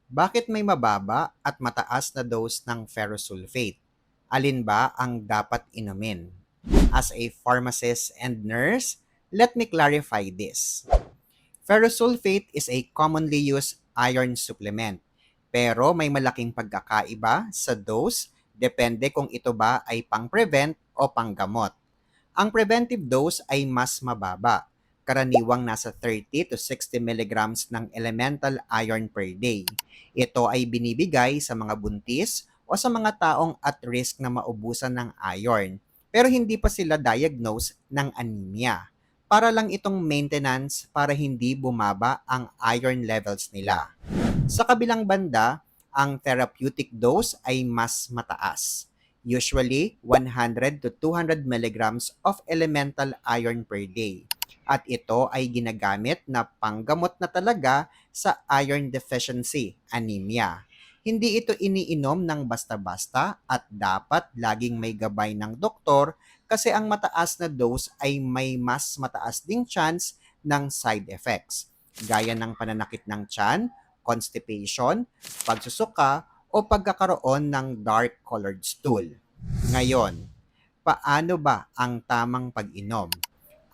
Bakit may mababa at mataas na dose ng ferrosulfate? Alin ba ang dapat inumin? As a pharmacist and nurse, let me clarify this. Ferrosulfate is a commonly used iron supplement, pero may malaking pagkakaiba sa dose depende kung ito ba ay pang-prevent o panggamot. Ang preventive dose ay mas mababa, karaniwang nasa 30 to 60 milligrams ng elemental iron per day. Ito ay binibigay sa mga buntis o sa mga taong at risk na maubusan ng iron, pero hindi pa sila diagnose ng anemia. Para lang itong maintenance para hindi bumaba ang iron levels nila. Sa kabilang banda, ang therapeutic dose ay mas mataas. Usually, 100 to 200 milligrams of elemental iron per day. At ito ay ginagamit na panggamot na talaga sa iron deficiency, anemia. Hindi ito iniinom ng basta-basta at dapat laging may gabay ng doktor kasi ang mataas na dose ay may mas mataas ding chance ng side effects, gaya ng pananakit ng tiyan, constipation, pagsusuka, o pagkakaroon ng dark-colored stool. Ngayon, paano ba ang tamang pag-inom?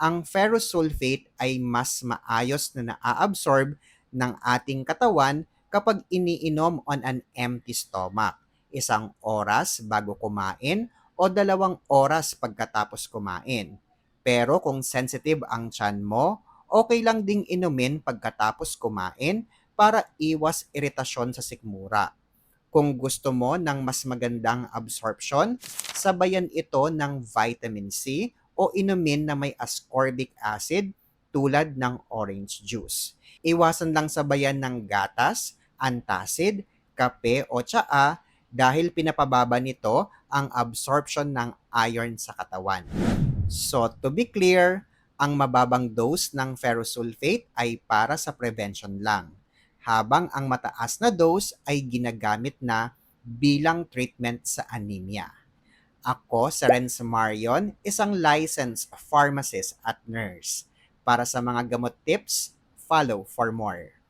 Ang ferrosulfate ay mas maayos na naa-absorb ng ating katawan kapag iniinom on an empty stomach, 1 oras bago kumain o 2 oras pagkatapos kumain. Pero kung sensitive ang tiyan mo, okay lang ding inumin pagkatapos kumain para iwas iritasyon sa sikmura. Kung gusto mo ng mas magandang absorption, sabayan ito ng vitamin C o inumin na may ascorbic acid tulad ng orange juice. Iwasan lang sabayan ng gatas, antacid, kape o tsaa dahil pinapababa nito ang absorption ng iron sa katawan. So to be clear, ang mababang dose ng ferrosulfate ay para sa prevention lang, habang ang mataas na dose ay ginagamit na bilang treatment sa anemia. Ako si Renz Marion, isang licensed pharmacist at nurse. Para sa mga gamot tips, follow for more.